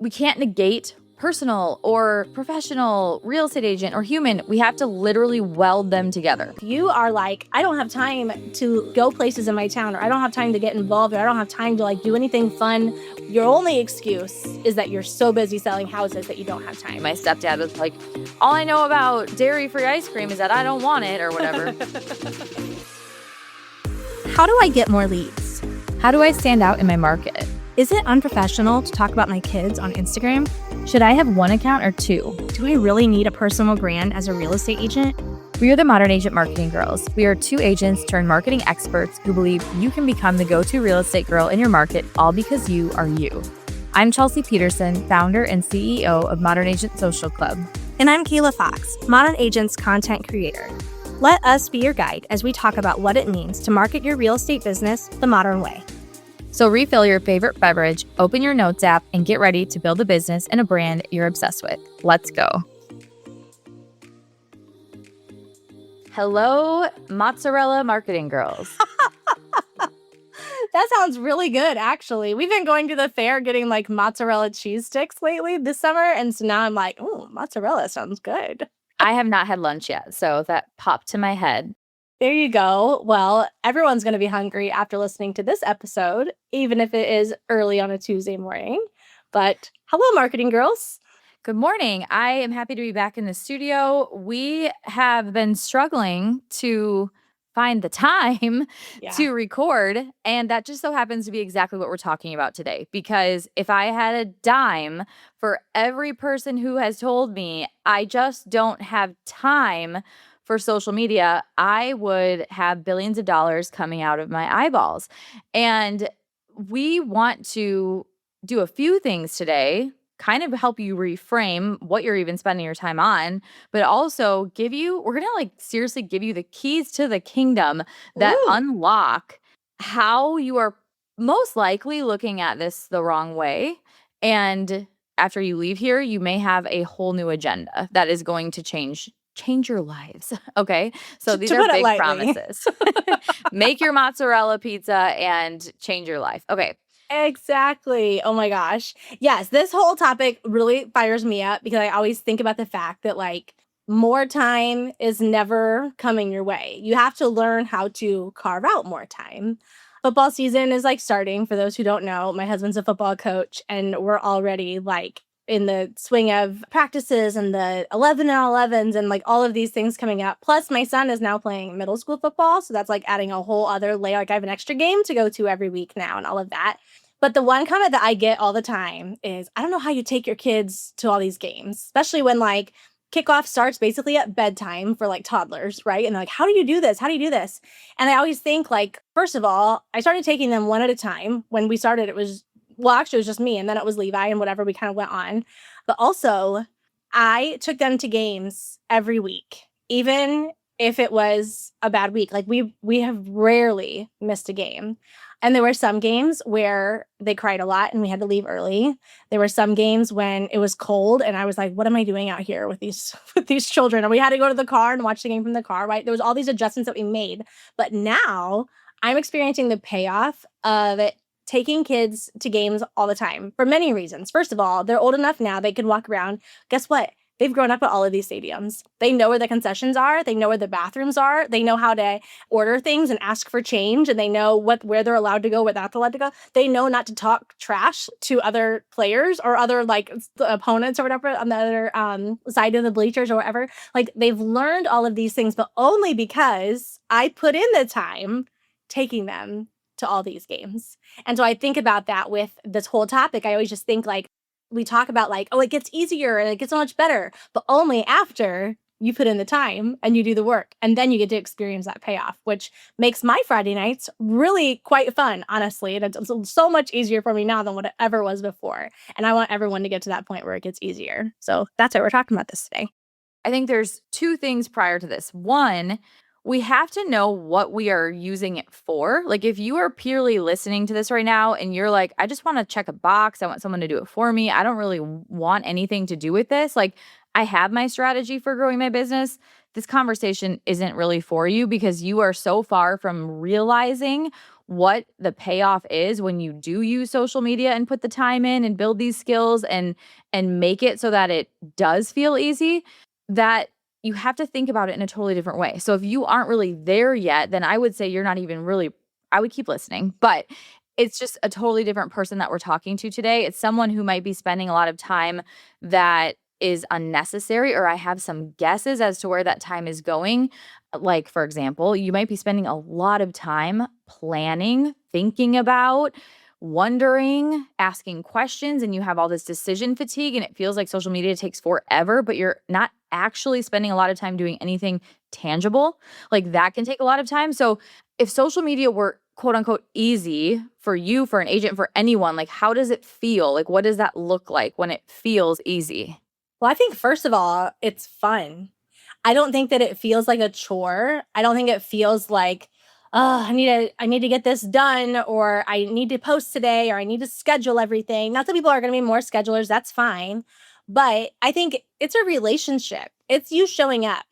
we can't negate personal or professional, real estate agent or human. We have to literally weld them together. If you are like, I don't have time to go places in my town, or I don't have time to get involved, or I don't have time to like do anything fun, your only excuse is that you're so busy selling houses that you don't have time. My stepdad was like, all I know about dairy-free ice cream is that I don't want it or whatever. How do I get more leads? How do I stand out in my market? Is it unprofessional to talk about my kids on Instagram? Should I have one account or two? Do I really need a personal brand as a real estate agent? We are the Modern Agent Marketing Girls. We are two agents turned marketing experts who believe you can become the go-to real estate girl in your market, all because you are you. I'm Chelsea Peterson, founder and CEO of Modern Agent Social Club. And I'm Kayla Fox, Modern Agent's content creator. Let us be your guide as we talk about what it means to market your real estate business the modern way. So refill your favorite beverage, open your notes app, and get ready to build a business and a brand you're obsessed with. Let's go. Hello, mozzarella marketing girls. That sounds really good, actually. We've been going to the fair getting like mozzarella cheese sticks lately this summer. And so now I'm like, oh, mozzarella sounds good. I have not had lunch yet, so that popped to my head. There you go. Well, everyone's going to be hungry after listening to this episode, even if it is early on a Tuesday morning. But hello, marketing girls. Good morning. I am happy to be back in the studio. We have been struggling to find the time to record, and that just so happens to be exactly what we're talking about today. Because if I had a dime for every person who has told me I just don't have time for social media, I would have billions of dollars coming out of my eyeballs. And we want to do a few things today, kind of help you reframe what you're even spending your time on, but also we're going to like seriously give you the keys to the kingdom that unlock how you are most likely looking at this the wrong way. And after you leave here, you may have a whole new agenda that is going to change your lives. Okay. So these are big promises. Make your mozzarella pizza and change your life. Okay. Exactly. Oh my gosh. Yes. This whole topic really fires me up because I always think about the fact that like more time is never coming your way. You have to learn how to carve out more time. Football season is like starting. For those who don't know, my husband's a football coach and we're already like in the swing of practices and the 11 and 11s and like all of these things coming up. Plus my son is now playing middle school football. So that's like adding a whole other layer. Like I have an extra game to go to every week now and all of that. But the one comment that I get all the time is, I don't know how you take your kids to all these games, especially when like kickoff starts basically at bedtime for like toddlers, right? And they're like, how do you do this? How do you do this? And I always think like, first of all, I started taking them one at a time. When we started, actually, it was just me, and then it was Levi and whatever, we kind of went on. But also, I took them to games every week, even if it was a bad week. Like, we have rarely missed a game. And there were some games where they cried a lot and we had to leave early. There were some games when it was cold and I was like, what am I doing out here with these children? And we had to go to the car and watch the game from the car, right? There was all these adjustments that we made. But now I'm experiencing the payoff of it. Taking kids to games all the time for many reasons. First of all, they're old enough now, they can walk around. Guess what? They've grown up at all of these stadiums. They know where the concessions are. They know where the bathrooms are. They know how to order things and ask for change. And they know where they're allowed to go, where they're not allowed to go. They know not to talk trash to other players or other like opponents or whatever on the other side of the bleachers or whatever. Like they've learned all of these things, but only because I put in the time taking them to all these games. And so I think about that with this whole topic. I always just think like, we talk about like, oh, it gets easier and it gets so much better, but only after you put in the time and you do the work. And then you get to experience that payoff, which makes my Friday nights really quite fun, honestly. And it's so much easier for me now than what it ever was before. And I want everyone to get to that point where it gets easier. So that's why we're talking about this today. I think there's two things prior to this. One, we have to know what we are using it for. Like if you are purely listening to this right now and you're like, I just want to check a box. I want someone to do it for me. I don't really want anything to do with this. Like I have my strategy for growing my business. This conversation isn't really for you because you are so far from realizing what the payoff is when you do use social media and put the time in and build these skills and make it so that it does feel easy, that you have to think about it in a totally different way. So if you aren't really there yet, then I would say you're not even really, I would keep listening, but it's just a totally different person that we're talking to today. It's someone who might be spending a lot of time that is unnecessary, or I have some guesses as to where that time is going. Like, for example, you might be spending a lot of time planning, thinking about, wondering, asking questions, and you have all this decision fatigue, and it feels like social media takes forever, but you're not actually spending a lot of time doing anything tangible. Like, that can take a lot of time. So, if social media were quote unquote easy for you, for an agent, for anyone, like, how does it feel? Like, what does that look like when it feels easy? Well, I think first of all, it's fun. I don't think that it feels like a chore. I don't think it feels like, "Oh, I need to get this done," or "I need to post today," or "I need to schedule everything." Not that people are gonna be more schedulers, that's fine. But I think it's a relationship. It's you showing up.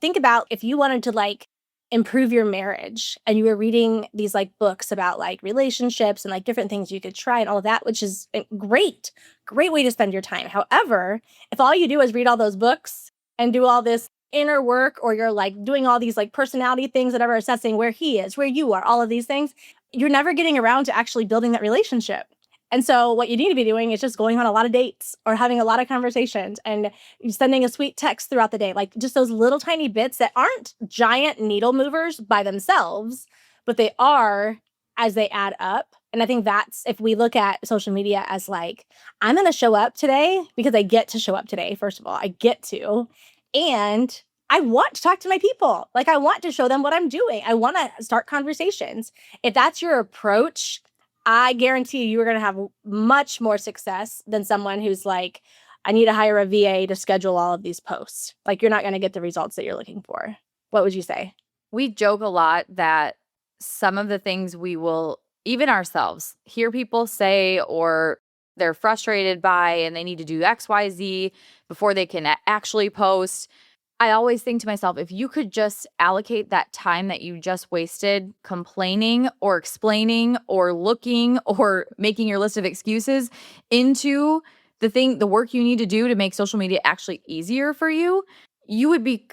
Think about if you wanted to, like, improve your marriage and you were reading these, like, books about, like, relationships and, like, different things you could try and all of that, which is, great. Great way to spend your time. However, if all you do is read all those books and do all this inner work, or you're like doing all these like personality things that are assessing where he is, where you are, all of these things, you're never getting around to actually building that relationship. And so what you need to be doing is just going on a lot of dates or having a lot of conversations and sending a sweet text throughout the day, like just those little tiny bits that aren't giant needle movers by themselves, but they are as they add up. And I think that's if we look at social media as like, I'm going to show up today because I get to show up today. First of all, I get to, and I want to talk to my people. Like, I want to show them what I'm doing. I want to start conversations. If that's your approach, I guarantee you are going to have much more success than someone who's like, I need to hire a VA to schedule all of these posts. Like, you're not going to get the results that you're looking for. What would you say? We joke a lot that some of the things we will, even ourselves, hear people say, or they're frustrated by, and they need to do XYZ before they can actually post. I always think to myself, if you could just allocate that time that you just wasted complaining or explaining or looking or making your list of excuses into the work you need to do to make social media actually easier for you, you'd be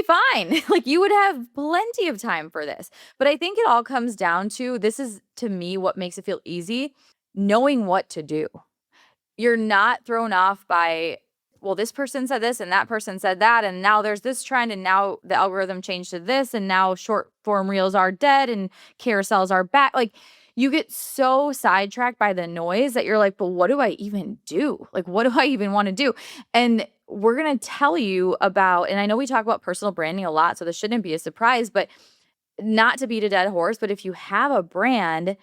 fine. Like, you would have plenty of time for this. But I think it all comes down to, this is to me what makes it feel easy, knowing what to do. You're not thrown off by, well, this person said this and that person said that, and now there's this trend, and now the algorithm changed to this, and now short form reels are dead and carousels are back. Like, you get so sidetracked by the noise that you're like, but what do I even do? Like, what do I even want to do? And we're going to tell you about, and I know we talk about personal branding a lot, so this shouldn't be a surprise, but not to beat a dead horse, but if you have a brand,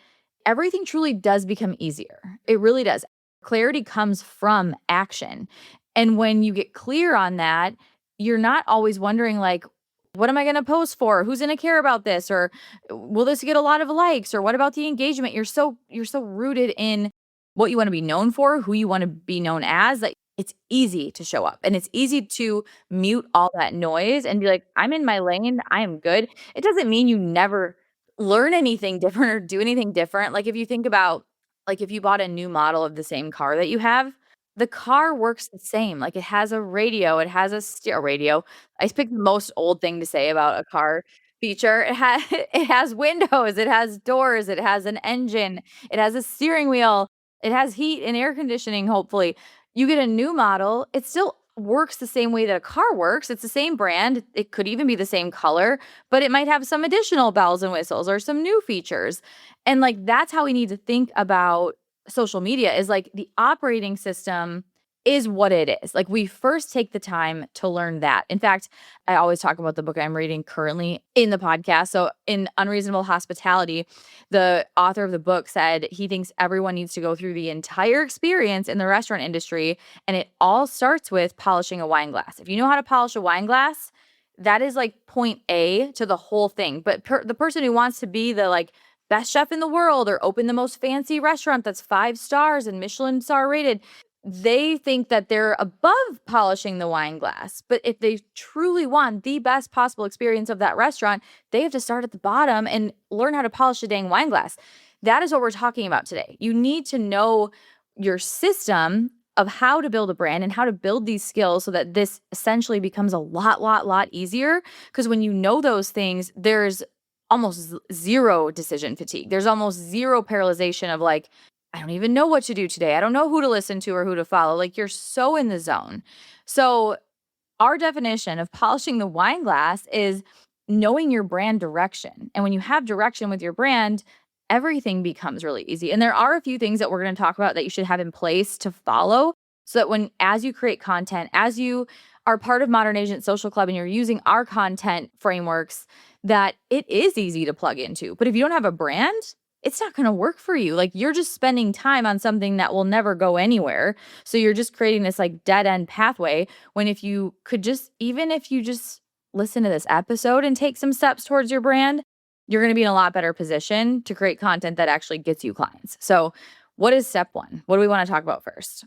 everything truly does become easier. It really does. Clarity comes from action. And when you get clear on that, you're not always wondering, like, what am I going to post for? Who's going to care about this? Or will this get a lot of likes? Or what about the engagement? You're so rooted in what you want to be known for, who you want to be known as, that it's easy to show up, and it's easy to mute all that noise and be like, I'm in my lane. I am good. It doesn't mean you never learn anything different or do anything different. Like, if you think about, like, if you bought a new model of the same car that you have, the car works the same. Like, it has a radio, it has a stereo radio. I picked the most old thing to say about a car feature. It has windows, it has doors, it has an engine, it has a steering wheel, it has heat and air conditioning, hopefully. You get a new model, it still works the same way that a car works. It's the same brand. It could even be the same color, but it might have some additional bells and whistles or some new features. And like, that's how we need to think about social media, is like, the operating system is what it is. Like, we first take the time to learn that. In fact, I always talk about the book I'm reading currently in the podcast. So in Unreasonable Hospitality, the author of the book said he thinks everyone needs to go through the entire experience in the restaurant industry. And it all starts with polishing a wine glass. If you know how to polish a wine glass, that is like point A to the whole thing. But the person who wants to be the like best chef in the world or open the most fancy restaurant that's 5 stars and Michelin star rated, they think that they're above polishing the wine glass. But if they truly want the best possible experience of that restaurant, they have to start at the bottom and learn how to polish a dang wine glass. That is what we're talking about today. You need to know your system of how to build a brand and how to build these skills so that this essentially becomes a lot easier. Because when you know those things, there's almost zero decision fatigue. There's almost zero paralyzation of like, I don't even know what to do today. I don't know who to listen to or who to follow. Like you're so in the zone. So our definition of polishing the wine glass is knowing your brand direction. And when you have direction with your brand, everything becomes really easy. And there are a few things that we're going to talk about that you should have in place to follow so that as you create content, as you are part of Modern Agent Social Club and you're using our content frameworks, that it is easy to plug into. But if you don't have a brand, it's not going to work for you. Like you're just spending time on something that will never go anywhere. So you're just creating this like dead end pathway when if you could just, even if you just listen to this episode and take some steps towards your brand, you're going to be in a lot better position to create content that actually gets you clients. So what is step one? What do we want to talk about first?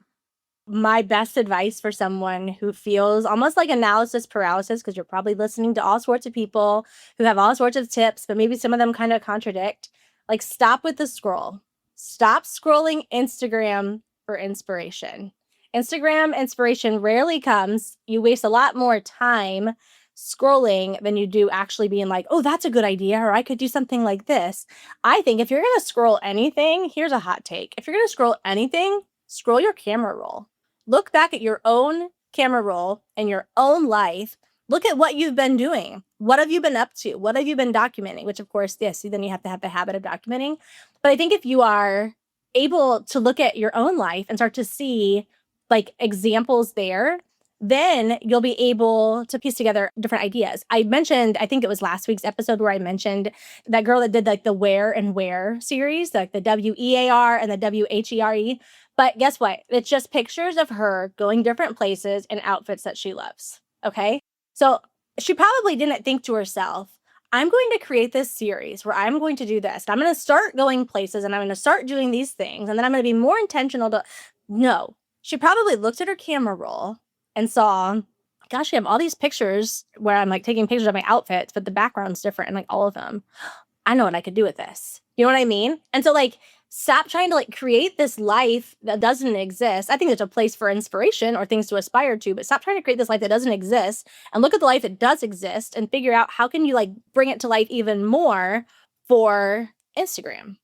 My best advice for someone who feels almost like analysis paralysis, because you're probably listening to all sorts of people who have all sorts of tips, but maybe some of them kind of contradict. Like, stop with the scroll. Stop scrolling Instagram for inspiration. Instagram inspiration rarely comes. You waste a lot more time scrolling than you do actually being like, oh, that's a good idea, or I could do something like this. I think if you're going to scroll anything, here's a hot take. If you're going to scroll anything, scroll your camera roll. Look back at your own camera roll and your own life. Look at what you've been doing. What have you been up to? What have you been documenting? Which, of course, yes, then you have to have the habit of documenting. But I think if you are able to look at your own life and start to see like examples there, then you'll be able to piece together different ideas. I mentioned, I think it was last week's episode where I mentioned that girl that did like the Wear and Wear series, like the WEAR and the WHERE. But guess what? It's just pictures of her going different places in outfits that she loves. Okay. So she probably didn't think to herself, I'm going to create this series where I'm going to do this. I'm going to start going places and I'm going to start doing these things. And then I'm going to be more intentional to. No, she probably looked at her camera roll and saw, gosh, I have all these pictures where I'm like taking pictures of my outfits, but the background's different and like all of them. I know what I could do with this. You know what I mean? And so like, stop trying to like create this life that doesn't exist. I think there's a place for inspiration or things to aspire to, but stop trying to create this life that doesn't exist and look at the life that does exist and figure out how can you like bring it to life even more for Instagram.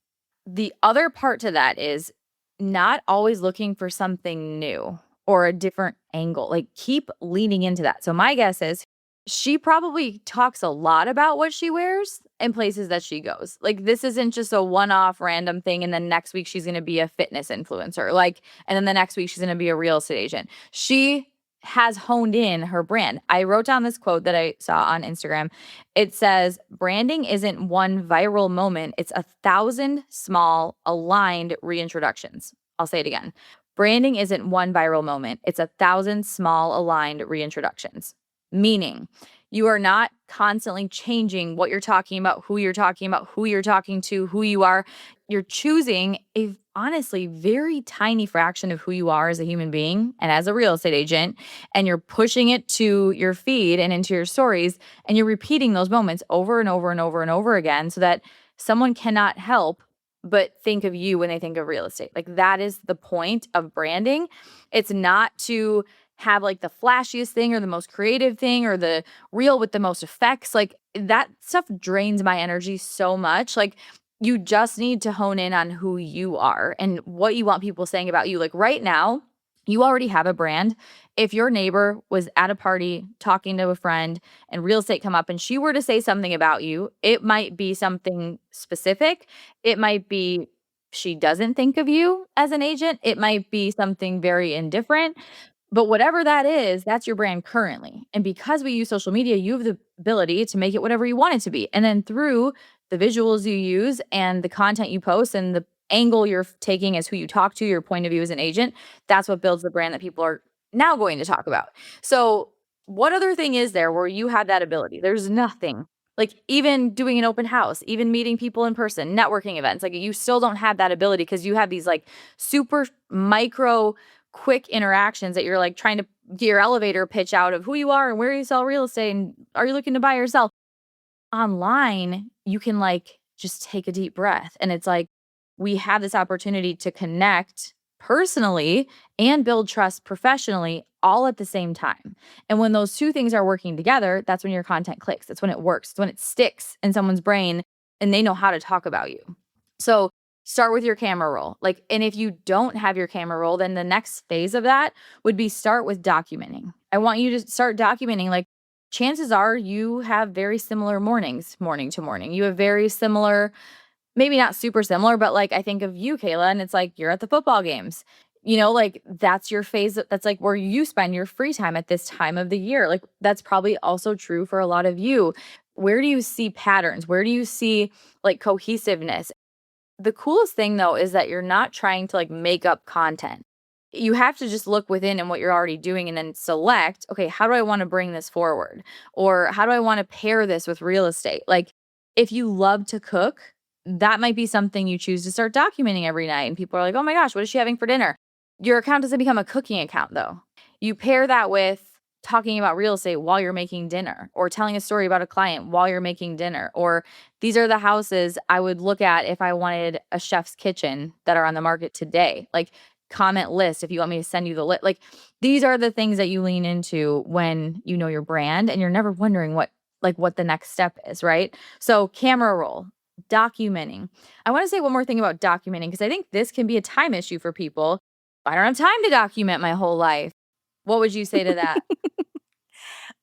The other part to that is not always looking for something new or a different angle. Like keep leaning into that. So my guess is she probably talks a lot about what she wears in places that she goes. Like this isn't just a one-off random thing and then next week she's going to be a fitness influencer. Like and then the next week she's going to be a real estate agent. She has honed in her brand. I wrote down this quote that I saw on Instagram. It says, "Branding isn't one viral moment, it's 1,000 small aligned reintroductions." I'll say it again. Branding isn't one viral moment, it's 1,000 small aligned reintroductions. Meaning, you are not constantly changing what you're talking about, who you're talking about, who you're talking to, who you are. You're choosing a honestly very tiny fraction of who you are as a human being and as a real estate agent, and you're pushing it to your feed and into your stories, and you're repeating those moments over and over and over and over again so that someone cannot help but think of you when they think of real estate. Like that is the point of branding. It's not to have like the flashiest thing or the most creative thing or the reel with the most effects. Like that stuff drains my energy so much. Like you just need to hone in on who you are and what you want people saying about you. Like right now, you already have a brand. If your neighbor was at a party talking to a friend and real estate come up and she were to say something about you, it might be something specific. It might be she doesn't think of you as an agent. It might be something very indifferent. But whatever that is, that's your brand currently. And because we use social media, you have the ability to make it whatever you want it to be. And then through the visuals you use and the content you post and the angle you're taking as who you talk to, your point of view as an agent, that's what builds the brand that people are now going to talk about. So what other thing is there where you have that ability? There's nothing. Like even doing an open house, even meeting people in person, networking events, like you still don't have that ability because you have these like super micro quick interactions that you're like trying to get your elevator pitch out of who you are and where you sell real estate and are you looking to buy or sell. Online, you can like just take a deep breath. And it's like we have this opportunity to connect personally and build trust professionally all at the same time. And when those two things are working together, that's when your content clicks. That's when it works. It's when it sticks in someone's brain and they know how to talk about you. So start with your camera roll. Like, and if you don't have your camera roll, then the next phase of that would be start with documenting. I want you to start documenting, like, chances are you have very similar mornings, morning to morning. You have very similar, maybe not super similar, but like I think of you, Kayla, and it's like you're at the football games. You know, like that's your phase. That's like where you spend your free time at this time of the year. Like that's probably also true for a lot of you. Where do you see patterns? Where do you see like cohesiveness? The coolest thing though is that you're not trying to like make up content. You have to just look within and what you're already doing and then select, okay, how do I want to bring this forward? Or how do I want to pair this with real estate? Like if you love to cook, that might be something you choose to start documenting every night. And people are like, oh my gosh, what is she having for dinner? Your account doesn't become a cooking account though. You pair that with talking about real estate while you're making dinner or telling a story about a client while you're making dinner, or these are the houses I would look at if I wanted a chef's kitchen that are on the market today. Like comment list if you want me to send you the list. Like these are the things that you lean into when you know your brand and you're never wondering what the next step is, right? So camera roll, documenting. I want to say one more thing about documenting because I think this can be a time issue for people. I don't have time to document my whole life. What would you say to that?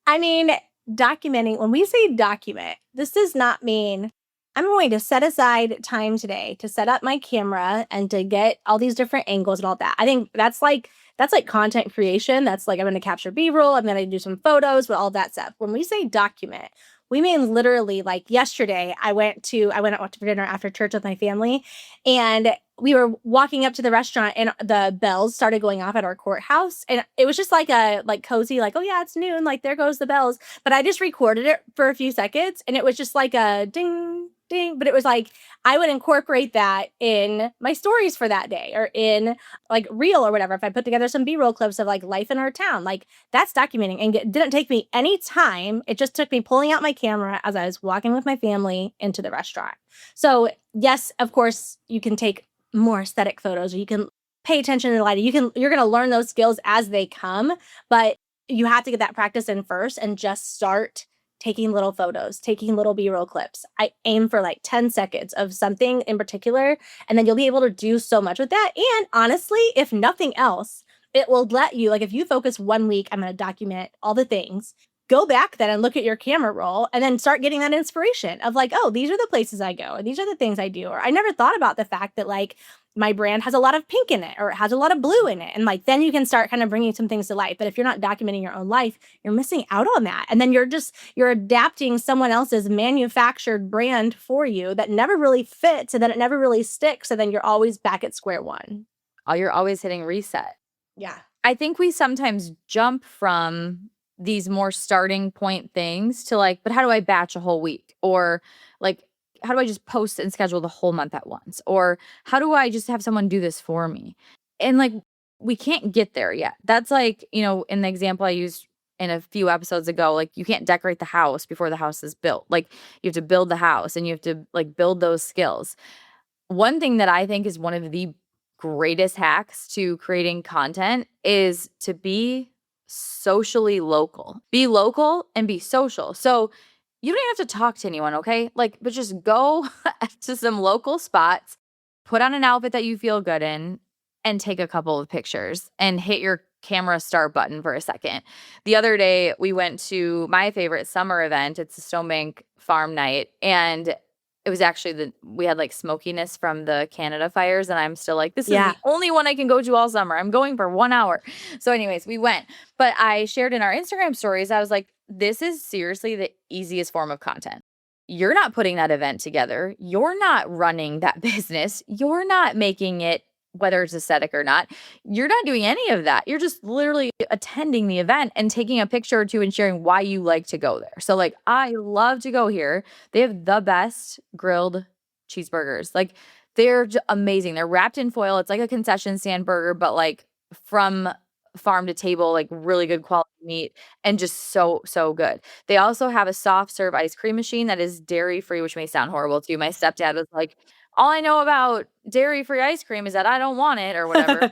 I mean, documenting, when we say document, this does not mean I'm going to set aside time today to set up my camera and to get all these different angles and all that. I think that's like content creation. That's like I'm going to capture B-roll, I'm going to do some photos with all that stuff. When we say document, we mean literally like yesterday I went out for dinner after church with my family and we were walking up to the restaurant and the bells started going off at our courthouse. And it was just like a cozy, like, oh yeah, it's noon. Like there goes the bells. But I just recorded it for a few seconds and it was just like a ding, ding. But it was like, I would incorporate that in my stories for that day or in like reel or whatever. If I put together some B-roll clips of like life in our town, like that's documenting and it didn't take me any time. It just took me pulling out my camera as I was walking with my family into the restaurant. So yes, of course you can take more aesthetic photos or you can pay attention to the lighting. You're going to learn those skills as they come, but you have to get that practice in first and just start taking little photos, taking little B-roll clips. I aim for like 10 seconds of something in particular, and then you'll be able to do so much with that. And honestly, if nothing else, it will let you, like if you focus 1 week, I'm going to document all the things. Go back then and look at your camera roll and then start getting that inspiration of like, oh, these are the places I go, or these are the things I do. Or I never thought about the fact that like my brand has a lot of pink in it or it has a lot of blue in it. And like, then you can start kind of bringing some things to life. But if you're not documenting your own life, you're missing out on that. And then you're adapting someone else's manufactured brand for you that never really fits and then it never really sticks. And then you're always back at square one. Oh, you're always hitting reset. Yeah. I think we sometimes jump from these more starting point things to like, but how do I batch a whole week? Or like, how do I just post and schedule the whole month at once? Or how do I just have someone do this for me? And like, we can't get there yet. That's like, you know, in the example I used in a few episodes ago, like you can't decorate the house before the house is built. Like you have to build the house and you have to like build those skills. One thing that I think is one of the greatest hacks to creating content is to be socially local. Be local and be social. So you don't even have to talk to anyone, okay? Like, but just go to some local spots, put on an outfit that you feel good in, and take a couple of pictures and hit your camera start button for a second. The other day, we went to my favorite summer event. It's a Stonebank Farm Night. And it was actually we had like smokiness from the Canada fires. And I'm still like, this is the only one I can go to all summer. I'm going for 1 hour. So anyways, we went. But I shared in our Instagram stories, I was like, this is seriously the easiest form of content. You're not putting that event together. You're not running that business. You're not making it, whether it's aesthetic or not. You're not doing any of that. You're just literally attending the event and taking a picture or two and sharing why you like to go there. So like, I love to go here. They have the best grilled cheeseburgers. Like they're amazing. They're wrapped in foil. It's like a concession stand burger, but like from farm to table, like really good quality meat and just so, so good. They also have a soft serve ice cream machine that is dairy free, which may sound horrible to you. My stepdad was like, all I know about dairy free ice cream is that I don't want it or whatever.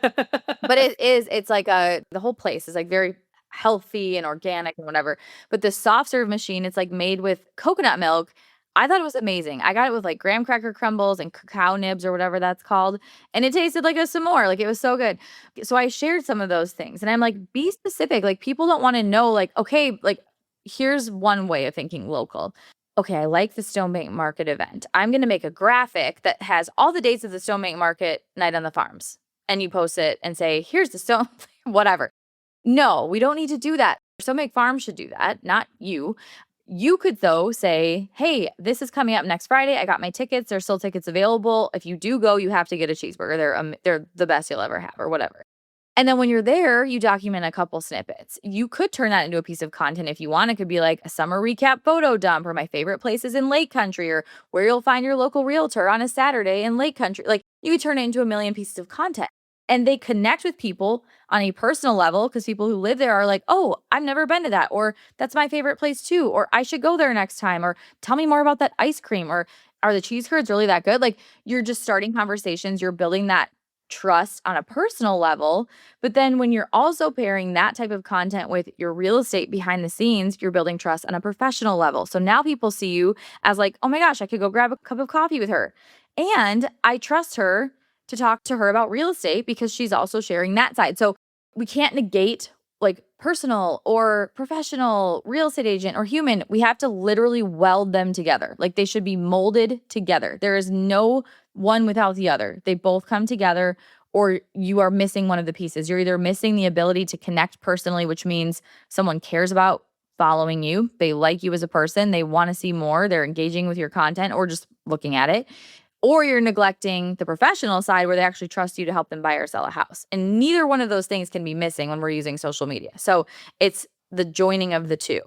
But it's like the whole place is like very healthy and organic and whatever. But the soft serve machine, it's like made with coconut milk. I thought it was amazing. I got it with like graham cracker crumbles and cacao nibs or whatever that's called. And it tasted like a s'more. Like it was so good. So I shared some of those things. And I'm like, be specific. Like people don't want to know, like, okay, like here's one way of thinking local. Okay, I like the Stone Bank Market event. I'm going to make a graphic that has all the dates of the Stone Bank Market night on the farms. And you post it and say, here's the stone, whatever. No, we don't need to do that. Stone Bank Farm should do that, not you. You could, though, say, hey, this is coming up next Friday. I got my tickets. There's still tickets available. If you do go, you have to get a cheeseburger. They're the best you'll ever have or whatever. And then when you're there, you document a couple snippets. You could turn that into a piece of content if you want. It could be like a summer recap photo dump or my favorite places in Lake Country or where you'll find your local realtor on a Saturday in Lake Country. Like you could turn it into a million pieces of content. And they connect with people on a personal level because people who live there are like, oh, I've never been to that. Or that's my favorite place too. Or I should go there next time. Or tell me more about that ice cream. Or are the cheese curds really that good? Like you're just starting conversations. You're building that trust on a personal level. But then when you're also pairing that type of content with your real estate behind the scenes, you're building trust on a professional level. So now people see you as like, oh my gosh, I could go grab a cup of coffee with her. And I trust her to talk to her about real estate because she's also sharing that side. So we can't negate like personal or professional, real estate agent or human. We have to literally weld them together. Like they should be molded together. There is no one without the other. They both come together or you are missing one of the pieces. You're either missing the ability to connect personally, which means someone cares about following you. They like you as a person. They want to see more. They're engaging with your content or just looking at it. Or you're neglecting the professional side where they actually trust you to help them buy or sell a house. And neither one of those things can be missing when we're using social media. So it's the joining of the two.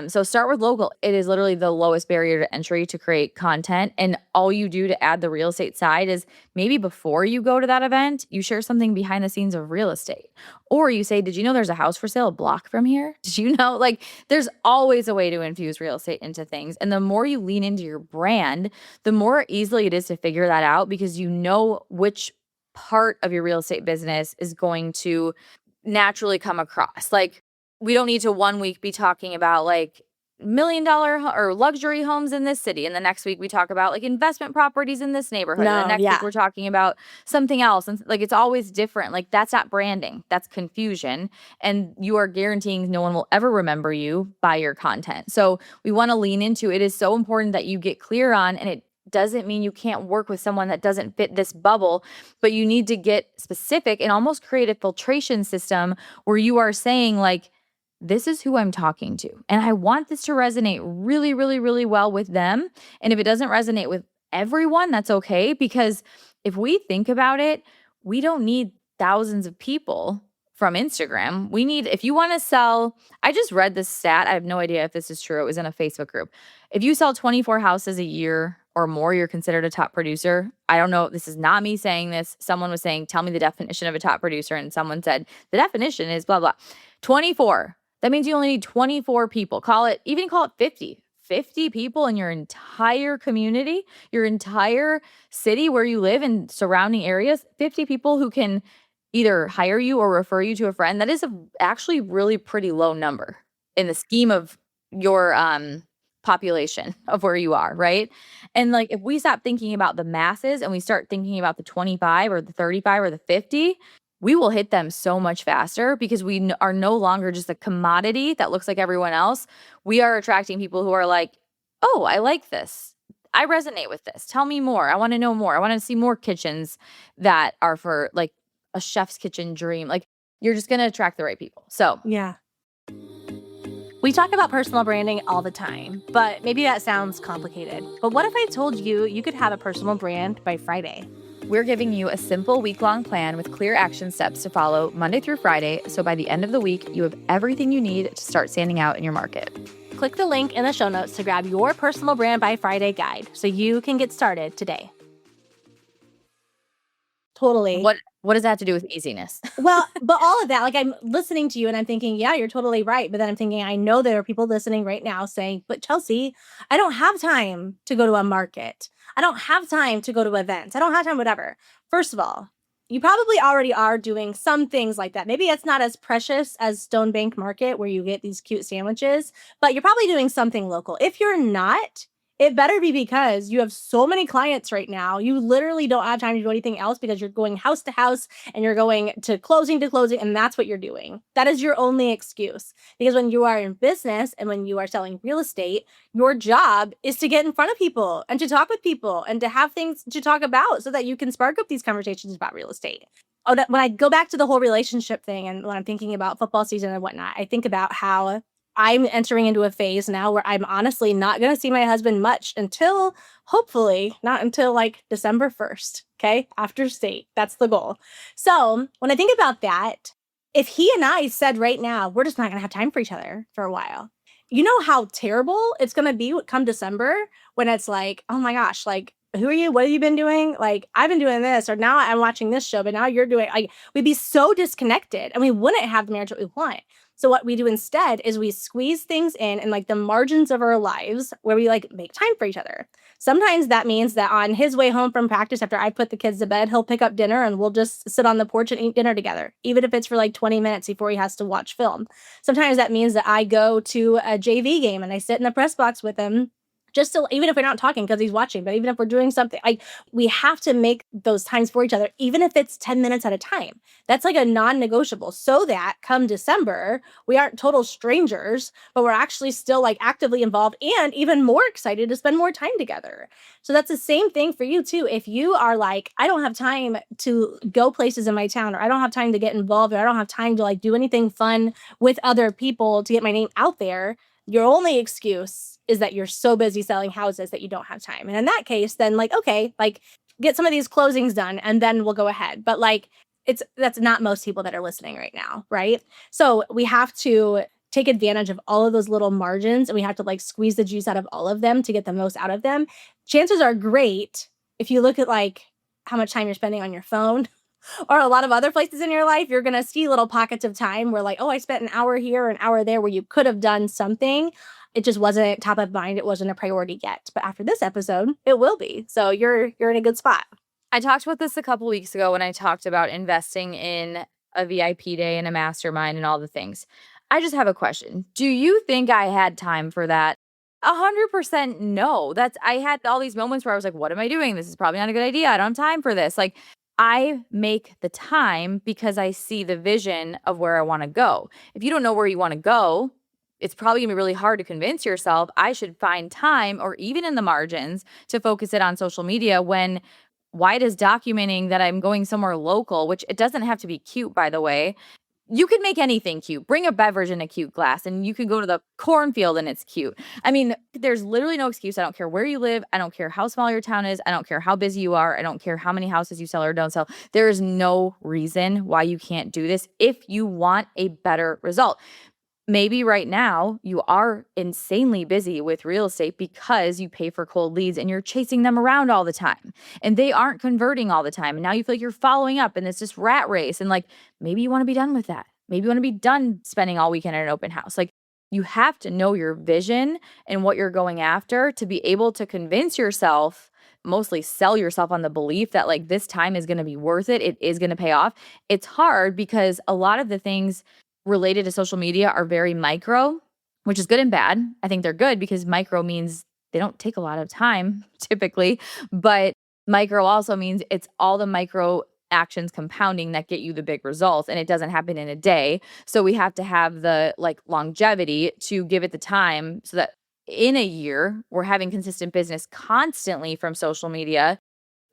So start with local. It is literally the lowest barrier to entry to create content. And all you do to add the real estate side is maybe before you go to that event, you share something behind the scenes of real estate. Or you say, did you know there's a house for sale a block from here? Did you know? Like there's always a way to infuse real estate into things. And the more you lean into your brand, the more easily it is to figure that out because you know which part of your real estate business is going to naturally come across. Like we don't need to one week be talking about like $1 million or luxury homes in this city. And the next week we talk about like investment properties in this neighborhood. And the next week we're talking about something else. And like it's always different. Like that's not branding. That's confusion. And you are guaranteeing no one will ever remember you by your content. So we want to lean into it. It is so important that you get clear on, and it doesn't mean you can't work with someone that doesn't fit this bubble, but you need to get specific and almost create a filtration system where you are saying like, this is who I'm talking to. And I want this to resonate really, really, really well with them. And if it doesn't resonate with everyone, that's okay. Because if we think about it, we don't need thousands of people from Instagram. We need, if you want to sell, I just read this stat. I have no idea if this is true. It was in a Facebook group. If you sell 24 houses a year or more, you're considered a top producer. I don't know. This is not me saying this. Someone was saying, tell me the definition of a top producer. And someone said, the definition is blah, blah. 24. That means you only need 24 people. Call it 50. 50 people in your entire community, your entire city where you live and surrounding areas, 50 people who can either hire you or refer you to a friend. That is actually really pretty low number in the scheme of your population of where you are, right? And like if we stop thinking about the masses and we start thinking about the 25 or the 35 or the 50, we will hit them so much faster because we are no longer just a commodity that looks like everyone else. We are attracting people who are like, oh, I like this. I resonate with this. Tell me more. I want to know more. I want to see more kitchens that are for like a chef's kitchen dream. Like you're just going to attract the right people. So yeah. We talk about personal branding all the time, but maybe that sounds complicated. But what if I told you you could have a personal brand by Friday? We're giving you a simple week-long plan with clear action steps to follow Monday through Friday, so by the end of the week, you have everything you need to start standing out in your market. Click the link in the show notes to grab your personal brand by Friday guide so you can get started today. Totally. What does that have to do with easiness? Well, but all of that, like, I'm listening to you and I'm thinking, yeah, you're totally right. But then I'm thinking, I know there are people listening right now saying, but Chelsea, I don't have time to go to a market. I don't have time to go to events. I don't have time, whatever. First of all, you probably already are doing some things like that. Maybe it's not as precious as Stone Bank Market where you get these cute sandwiches, but you're probably doing something local. If you're not, it better be because you have so many clients right now. You literally don't have time to do anything else because you're going house to house and you're going to closing, and that's what you're doing. That is your only excuse. Because when you are in business and when you are selling real estate, your job is to get in front of people and to talk with people and to have things to talk about so that you can spark up these conversations about real estate. Oh, when I go back to the whole relationship thing and when I'm thinking about football season and whatnot, I think about how I'm entering into a phase now where I'm honestly not going to see my husband much until, hopefully, not until like December 1st. Okay. After state. That's the goal. So when I think about that, if he and I said right now, we're just not going to have time for each other for a while, you know how terrible it's going to be come December when it's like, oh my gosh, like, who are you? What have you been doing? Like, I've been doing this, or now I'm watching this show, but now you're doing, like, we'd be so disconnected and we wouldn't have the marriage that we want. So what we do instead is we squeeze things in like the margins of our lives where we like make time for each other. Sometimes that means that on his way home from practice after I put the kids to bed, he'll pick up dinner and we'll just sit on the porch and eat dinner together, even if it's for like 20 minutes before he has to watch film. Sometimes that means that I go to a JV game and I sit in the press box with him just to, even if we're not talking because he's watching, but even if we're doing something, like, we have to make those times for each other, even if it's 10 minutes at a time. That's like a non-negotiable, so that come December, we aren't total strangers, but we're actually still like actively involved and even more excited to spend more time together. So that's the same thing for you too. If you are like, I don't have time to go places in my town, or I don't have time to get involved, or I don't have time to like do anything fun with other people to get my name out there, your only excuse is that you're so busy selling houses that you don't have time. And in that case, then like, okay, like, get some of these closings done and then we'll go ahead. But like, that's not most people that are listening right now, right? So we have to take advantage of all of those little margins and we have to like squeeze the juice out of all of them to get the most out of them. Chances are great if you look at like how much time you're spending on your phone or a lot of other places in your life, you're going to see little pockets of time where like, oh, I spent an hour here or an hour there where you could have done something. It just wasn't top of mind. It wasn't a priority yet. But after this episode, it will be. So you're in a good spot. I talked about this a couple weeks ago when I talked about investing in a VIP day and a mastermind and all the things. I just have a question. Do you think I had time for that? 100% no. I had all these moments where I was like, what am I doing? This is probably not a good idea. I don't have time for this. Like, I make the time because I see the vision of where I want to go. If you don't know where you want to go, it's probably gonna be really hard to convince yourself I should find time or even in the margins to focus it on social media when why does documenting that I'm going somewhere local, which it doesn't have to be cute, by the way. You can make anything cute. Bring a beverage in a cute glass and you can go to the cornfield and it's cute. I mean, there's literally no excuse. I don't care where you live. I don't care how small your town is. I don't care how busy you are. I don't care how many houses you sell or don't sell. There is no reason why you can't do this if you want a better result. Maybe right now you are insanely busy with real estate because you pay for cold leads and you're chasing them around all the time and they aren't converting all the time. And now you feel like you're following up and it's just rat race. And like, maybe you want to be done with that. Maybe you want to be done spending all weekend at an open house. Like, you have to know your vision and what you're going after to be able to convince yourself, mostly sell yourself on the belief that like this time is going to be worth it. It is going to pay off. It's hard because a lot of the things related to social media are very micro, which is good and bad. I think they're good because micro means they don't take a lot of time typically, but micro also means it's all the micro actions compounding that get you the big results, and it doesn't happen in a day. So we have to have the like longevity to give it the time so that in a year we're having consistent business constantly from social media.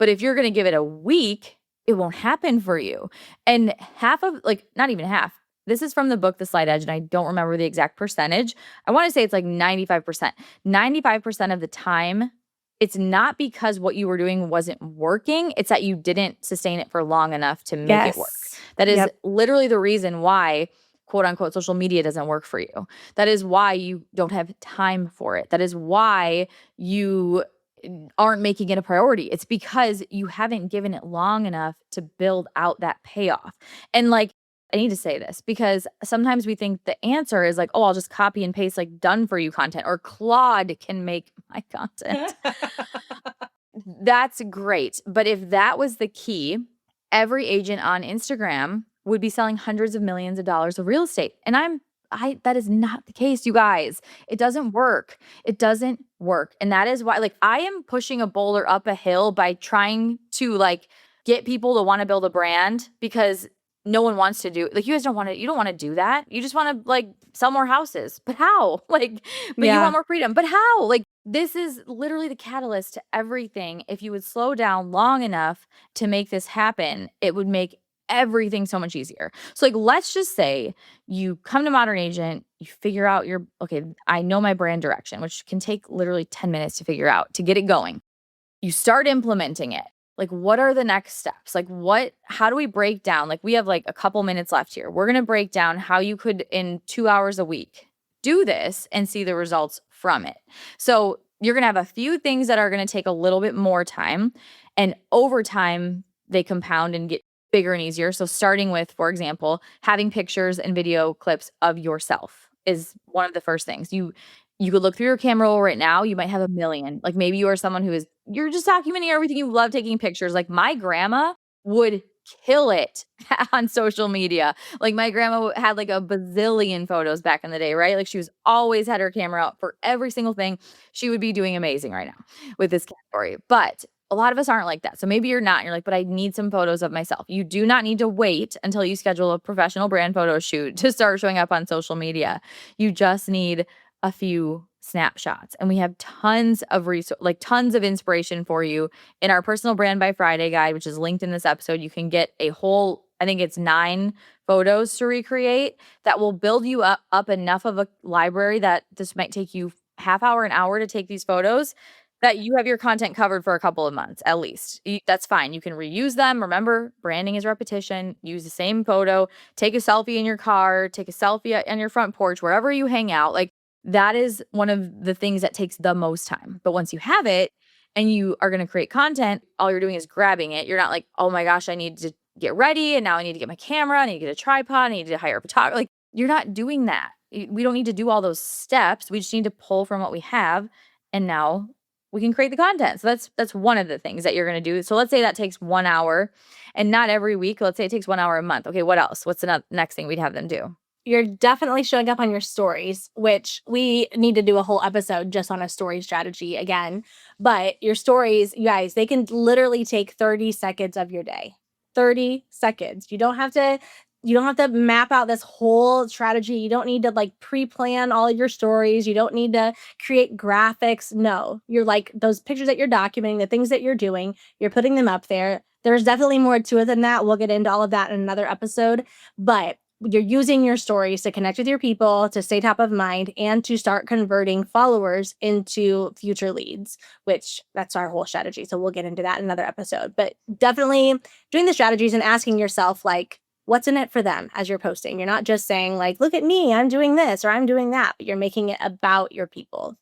But if you're going to give it a week, it won't happen for you. And half of, like, not even half, this is from the book, The Slight Edge, and I don't remember the exact percentage. I want to say it's like 95%. 95% of the time, it's not because what you were doing wasn't working. It's that you didn't sustain it for long enough to make it work. That is literally the reason why, quote unquote, social media doesn't work for you. That is why you don't have time for it. That is why you aren't making it a priority. It's because you haven't given it long enough to build out that payoff. And like, I need to say this because sometimes we think the answer is like, oh, I'll just copy and paste like done for you content, or Claude can make my content. That's great. But if that was the key, every agent on Instagram would be selling hundreds of millions of dollars of real estate. And that is not the case, you guys. It doesn't work. It doesn't work. And that is why, like, I am pushing a boulder up a hill by trying to like get people to want to build a brand, because no one wants to do, like, you guys you don't want to do that. You just want to like sell more houses. But how? Like, but you want more freedom. But how? Like, this is literally the catalyst to everything. If you would slow down long enough to make this happen, it would make everything so much easier. So like, let's just say you come to Modern Agent, you figure out okay, I know my brand direction, which can take literally 10 minutes to figure out, to get it going. You start implementing it. Like, what are the next steps? Like, how do we break down? Like, we have like a couple minutes left here. We're going to break down how you could, in 2 hours a week, do this and see the results from it. So you're going to have a few things that are going to take a little bit more time, and over time they compound and get bigger and easier. So starting with, for example, having pictures and video clips of yourself is one of the first things. You could look through your camera roll right now. You might have a million. Like, maybe you are someone you're just documenting everything. You love taking pictures. Like, my grandma would kill it on social media. Like, my grandma had like a bazillion photos back in the day, right? Like, she was always had her camera out for every single thing. She would be doing amazing right now with this category. But a lot of us aren't like that. So maybe you're not. You're like, but I need some photos of myself. You do not need to wait until you schedule a professional brand photo shoot to start showing up on social media. You just need a few snapshots, and we have tons of tons of inspiration for you in our personal brand by Friday guide, which is linked in this episode. You can get a whole, I think it's 9 photos to recreate that will build you up enough of a library that this might take you half hour, an hour to take these photos, that you have your content covered for a couple of months at least. That's fine. You can reuse them. Remember, branding is repetition. Use the same photo. Take a selfie in your car. Take a selfie on your front porch, wherever you hang out. Like, that is one of the things that takes the most time. But once you have it and you are going to create content, all you're doing is grabbing it. You're not like, oh my gosh, I need to get ready, and now I need to get my camera, I need to get a tripod, I need to hire a photographer. Like, you're not doing that. We don't need to do all those steps. We just need to pull from what we have, and now we can create the content. So that's one of the things that you're going to do. So let's say that takes 1 hour, and not every week. Let's say it takes 1 hour a month. Okay, what else? What's the next thing we'd have them do? You're definitely showing up on your stories, which we need to do a whole episode just on a story strategy again. But your stories, you guys, they can literally take 30 seconds of your day. 30 seconds. You don't have to map out this whole strategy. You don't need to like pre-plan all of your stories. You don't need to create graphics. No, you're like, those pictures that you're documenting, the things that you're doing, you're putting them up there. There's definitely more to it than that. We'll get into all of that in another episode, but you're using your stories to connect with your people, to stay top of mind, and to start converting followers into future leads, which that's our whole strategy. So we'll get into that in another episode, but definitely doing the strategies and asking yourself, like, what's in it for them as you're posting. You're not just saying like, look at me, I'm doing this or I'm doing that, but you're making it about your people.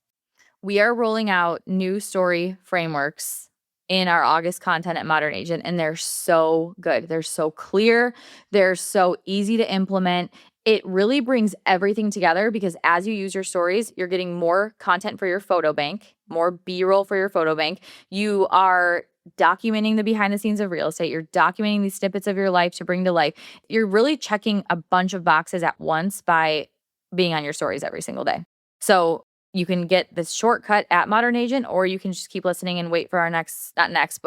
We are rolling out new story frameworks in our August content at Modern Agent, and they're so good. They're so clear. They're so easy to implement. It really brings everything together, because as you use your stories, you're getting more content for your photo bank, more B-roll for your photo bank. You are documenting the behind the scenes of real estate. You're documenting these snippets of your life to bring to life. You're really checking a bunch of boxes at once by being on your stories every single day. So you can get this shortcut at Modern Agent, or you can just keep listening and wait for our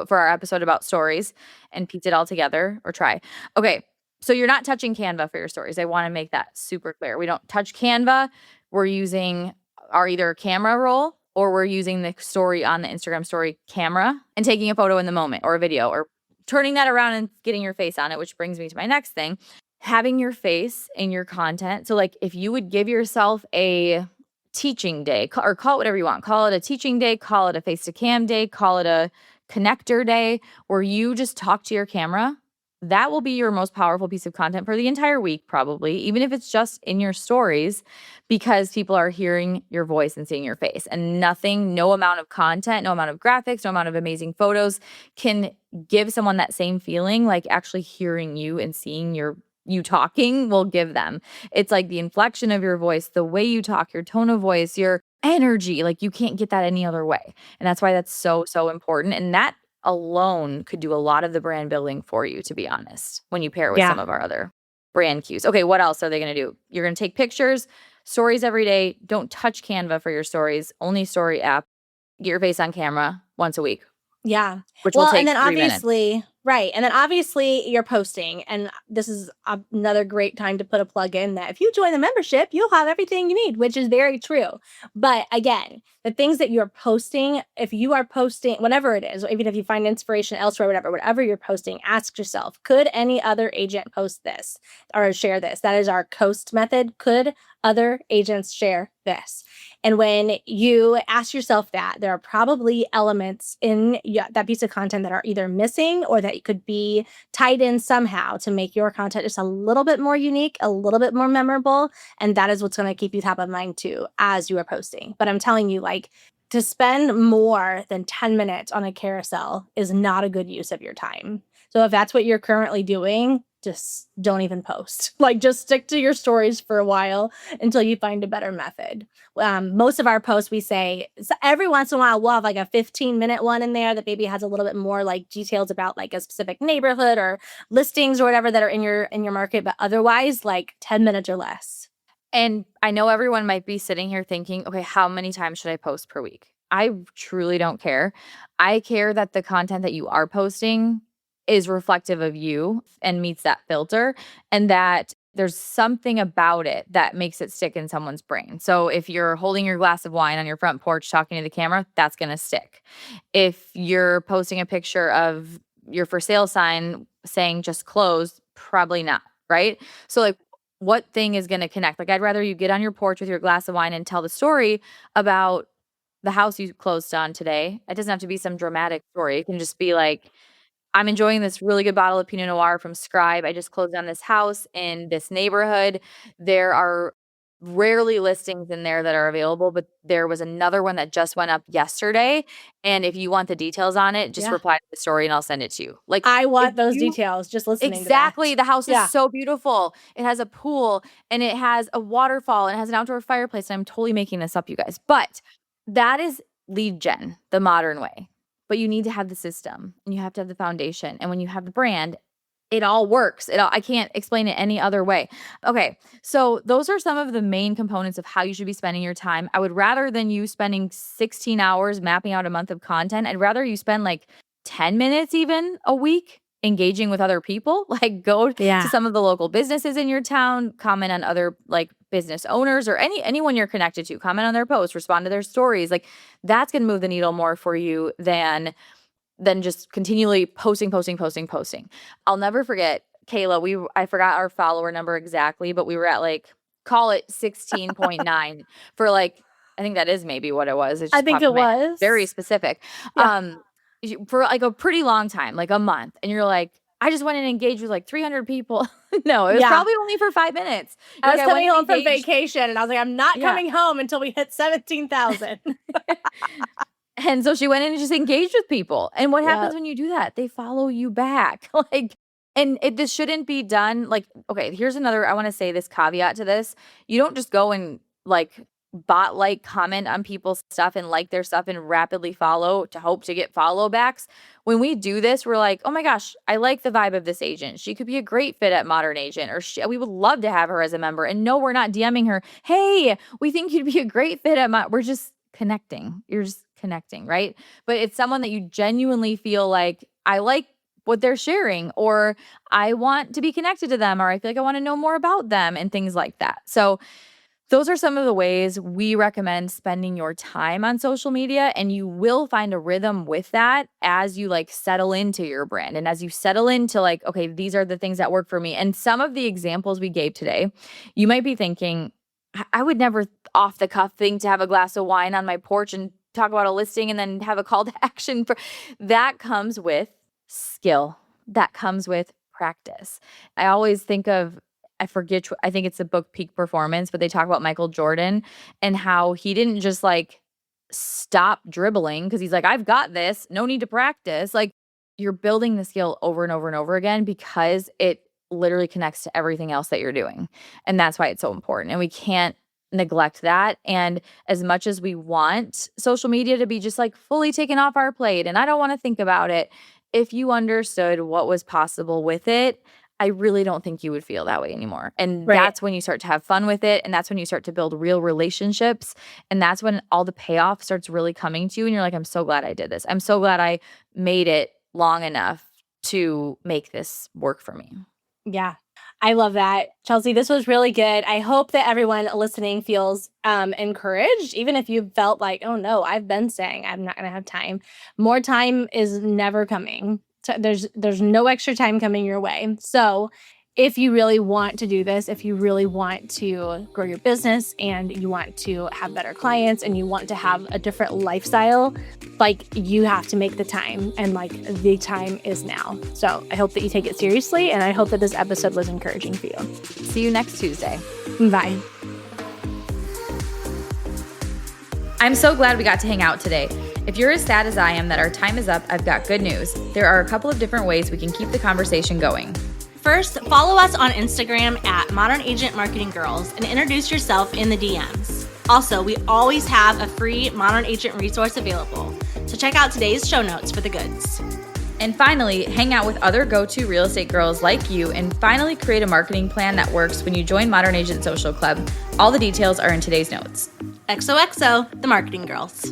for our episode about stories and piece it all together, or try. Okay, so you're not touching Canva for your stories. I want to make that super clear. We don't touch Canva. We're using our either camera roll, or we're using the story on the Instagram story camera and taking a photo in the moment, or a video, or turning that around and getting your face on it, which brings me to my next thing. Having your face in your content. So like, if you would give yourself a teaching day, or call it whatever you want. Call it a teaching day, call it a face to cam day, call it a connector day, where you just talk to your camera that will be your most powerful piece of content for the entire week, probably, even if it's just in your stories, because people are hearing your voice and seeing your face. And nothing, no amount of content, no amount of graphics, no amount of amazing photos can give someone that same feeling, like actually hearing you and seeing you talking will give them. It's like the inflection of your voice, the way you talk, your tone of voice, your energy. Like you can't get that any other way. And that's why that's so, so important. And that alone could do a lot of the brand building for you, to be honest, when you pair it with Yeah. some of our other brand cues. Okay, what else are they going to do? You're going to take pictures, stories every day. Don't touch Canva for your stories, only story app. Get your face on camera once a week, Yeah. which will Well, and take then 3 minutes. obviously, right. And then obviously you're posting. And this is another great time to put a plug in that if you join the membership, you'll have everything you need, which is very true. But again, the things that you're posting, if you are posting, whatever it is, even if you find inspiration elsewhere, whatever you're posting, ask yourself, could any other agent post this or share this? That is our coast method. Could other agents share this? And when you ask yourself that, there are probably elements in that piece of content that are either missing or that could be tied in somehow to make your content just a little bit more unique, a little bit more memorable. And that is what's going to keep you top of mind too as you are posting. But I'm telling you, like, to spend more than 10 minutes on a carousel is not a good use of your time. So if that's what you're currently doing, just don't even post. Like, just stick to your stories for a while until you find a better method. Most of our posts, we say, so every once in a while we'll have like a 15-minute one in there that maybe has a little bit more like details about like a specific neighborhood or listings or whatever that are in your market, but otherwise like 10 minutes or less. And I know everyone might be sitting here thinking, okay, how many times should I post per week? I truly don't care. I care that the content that you are posting is reflective of you and meets that filter, and that there's something about it that makes it stick in someone's brain. So if you're holding your glass of wine on your front porch talking to the camera, that's going to stick. If you're posting a picture of your for sale sign saying just closed, probably not, right? So like, what thing is going to connect? Like, I'd rather you get on your porch with your glass of wine and tell the story about the house you closed on today. It doesn't have to be some dramatic story. It can just be like, I'm enjoying this really good bottle of Pinot Noir from Scribe. I just closed on this house in this neighborhood. There are rarely listings in there that are available, but there was another one that just went up yesterday. And if you want the details on it, just Yeah. reply to the story and I'll send it to you. Like, I if want those you details just listening to exactly. that. The house is Yeah. so beautiful. It has a pool and it has a waterfall and it has an outdoor fireplace. And I'm totally making this up, you guys. But that is lead gen the modern way. But you need to have the system and you have to have the foundation. And when you have the brand, it all works. I can't explain it any other way. Okay. So those are some of the main components of how you should be spending your time. I would rather than you spending 16 hours mapping out a month of content, I'd rather you spend like 10 minutes even a week engaging with other people. Like go to Yeah. some of the local businesses in your town, comment on other like business owners or anyone you're connected to, comment on their posts, respond to their stories. Like that's going to move the needle more for you than just continually posting. I'll never forget, Kayla, I forgot our follower number exactly, but we were at like, call it 16.9 for like, I think that is maybe what it was. It I just think popped it in my head. was. Very specific. Yeah. For like a pretty long time, like a month. And you're like, I just went and engaged with like 300 people. No, it was Yeah. probably only for 5 minutes. I You're was like, I went coming and home from engaged. vacation and I was like, I'm not Yeah. coming home until we hit 17,000. And so she went in and just engaged with people. And what happens Yep. when you do that? They follow you back. Like, and this shouldn't be done. Like, okay, here's another, I want to say this caveat to this. You don't just go and like bot like comment on people's stuff and like their stuff and rapidly follow to hope to get follow backs. When we do this, we're like, oh my gosh, I like the vibe of this agent. She could be a great fit at Modern Agent, or we would love to have her as a member. And no, we're not DMing her. Hey, we think you'd be a great fit at we're just connecting. You're just connecting, right? But it's someone that you genuinely feel like, I like what they're sharing, or I want to be connected to them, or I feel like I want to know more about them and things like that. So those are some of the ways we recommend spending your time on social media, and you will find a rhythm with that as you like settle into your brand and as you settle into like, okay, these are the things that work for me. And some of the examples we gave today, you might be thinking, I would never off the cuff think to have a glass of wine on my porch and talk about a listing and then have a call to action for that. Comes with skill. That comes with practice. I always think of, I forget, I think it's the book Peak Performance, but they talk about Michael Jordan and how he didn't just like stop dribbling because he's like, I've got this, no need to practice. Like, you're building the skill over and over and over again because it literally connects to everything else that you're doing. And that's why it's so important. And we can't neglect that. And as much as we want social media to be just like fully taken off our plate and I don't want to think about it, if you understood what was possible with it, I really don't think you would feel that way anymore. And that's when you start to have fun with it. And that's when you start to build real relationships. And that's when all the payoff starts really coming to you. And you're like, I'm so glad I did this. I'm so glad I made it long enough to make this work for me. Yeah. I love that. Chelsea, this was really good. I hope that everyone listening feels encouraged, even if you felt like, oh no, I've been saying I'm not going to have time. More time is never coming. So there's no extra time coming your way. So if you really want to do this, if you really want to grow your business and you want to have better clients and you want to have a different lifestyle, like you have to make the time, and like the time is now. So I hope that you take it seriously, and I hope that this episode was encouraging for you. See you next Tuesday. Bye. I'm so glad we got to hang out today. If you're as sad as I am that our time is up, I've got good news. There are a couple of different ways we can keep the conversation going. First, follow us on Instagram at Modern Agent Marketing Girls and introduce yourself in the DMs. Also, we always have a free Modern Agent resource available, so check out today's show notes for the goods. And finally, hang out with other go-to real estate girls like you and finally create a marketing plan that works when you join Modern Agent Social Club. All the details are in today's notes. XOXO, the Marketing Girls.